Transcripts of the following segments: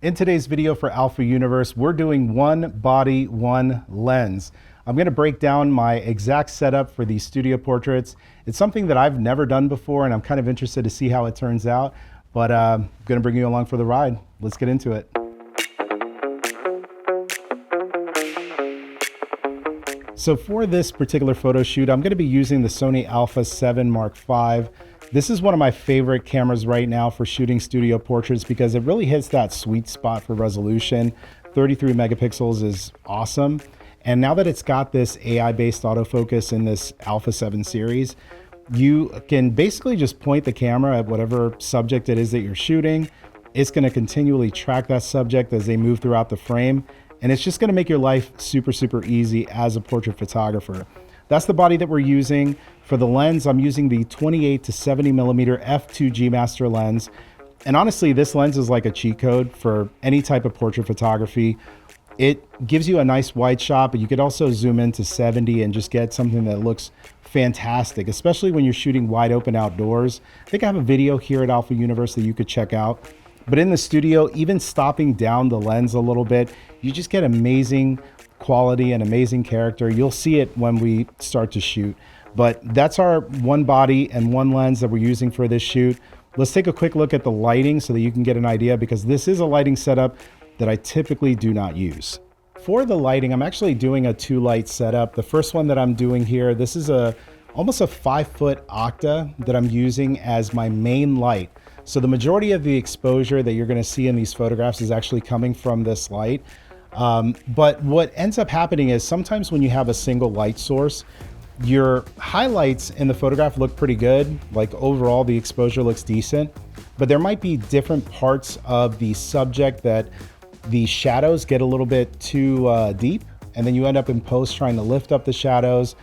In today's video for Alpha Universe, we're doing one body, one lens. I'm going to break down my exact setup for these studio portraits. It's something that I've never done before, and I'm kind of interested to see how it turns out. But I'm going to bring you along for the ride. Let's get into it. So for this particular photo shoot, I'm going to be using the Sony Alpha 7 Mark V. This is one of my favorite cameras right now for shooting studio portraits because it really hits that sweet spot for resolution. 33 megapixels is awesome. And now that it's got this AI-based autofocus in this Alpha 7 series, you can basically just point the camera at whatever subject it is that you're shooting. It's going to continually track that subject as they move throughout the frame. And it's just going to make your life super, super easy as a portrait photographer. That's the body that we're using. For the lens, I'm using the 28 to 70 millimeter f2 Master lens. And honestly, this lens is like a cheat code for any type of portrait photography. It gives you a nice wide shot, but you could also zoom in to 70 and just get something that looks fantastic, especially when you're shooting wide open outdoors. I think I have a video here at Alpha Universe that you could check out. But in the studio, even stopping down the lens a little bit, you just get amazing quality and amazing character. You'll see it when we start to shoot. But that's our one body and one lens that we're using for this shoot. Let's take a quick look at the lighting so that you can get an idea, because this is a lighting setup that I typically do not use. For the lighting, I'm actually doing a 2-light setup. The first one that I'm doing here, this is almost a 5-foot octa that I'm using as my main light. So the majority of the exposure that you're going to see in these photographs is actually coming from this light. But what ends up happening is sometimes when you have a single light source, your highlights in the photograph look pretty good. Like overall, the exposure looks decent, but there might be different parts of the subject that the shadows get a little bit too deep, and then you end up in post trying to lift up the shadows.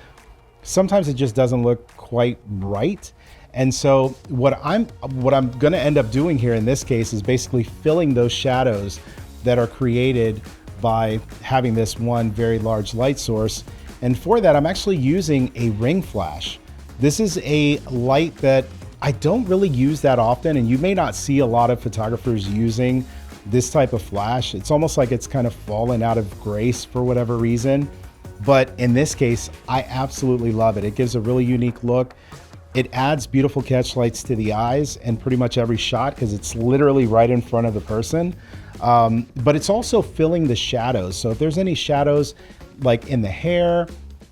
Sometimes it just doesn't look quite right. And so what I'm going to end up doing here in this case is basically filling those shadows that are created by having this one very large light source. And for that, I'm actually using a ring flash. This is a light that I don't really use that often, and you may not see a lot of photographers using this type of flash. It's almost like it's kind of fallen out of grace for whatever reason. But in this case, I absolutely love it. It gives a really unique look. It adds beautiful catch lights to the eyes in pretty much every shot because it's literally right in front of the person. But it's also filling the shadows. So if there's any shadows like in the hair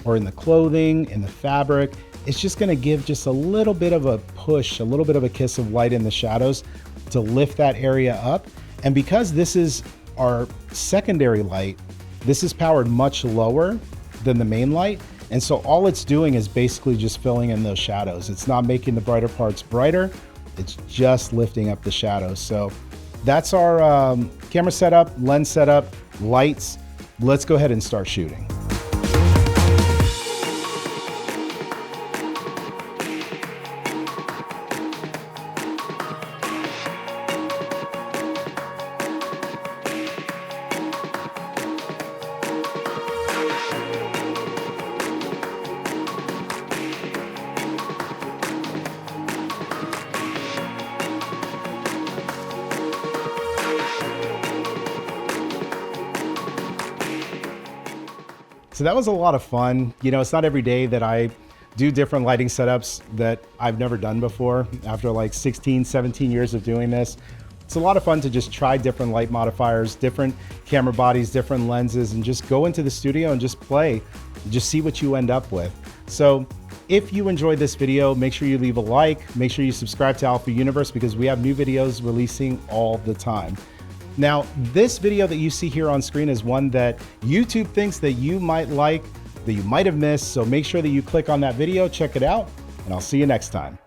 or in the clothing, in the fabric, it's just gonna give just a little bit of a push, a little bit of a kiss of light in the shadows to lift that area up. And because this is our secondary light, this is powered much lower than the main light. And so all it's doing is basically just filling in those shadows. It's not making the brighter parts brighter. It's just lifting up the shadows. So that's our camera setup, lens setup, lights. Let's go ahead and start shooting. So that was a lot of fun. You know, it's not every day that I do different lighting setups that I've never done before. After like 16, 17 years of doing this, it's a lot of fun to just try different light modifiers, different camera bodies, different lenses, and just go into the studio and just play, just see what you end up with. So if you enjoyed this video, make sure you leave a like, make sure you subscribe to Alpha Universe because we have new videos releasing all the time. Now, this video that you see here on screen is one that YouTube thinks that you might like, that you might have missed. So make sure that you click on that video, check it out, and I'll see you next time.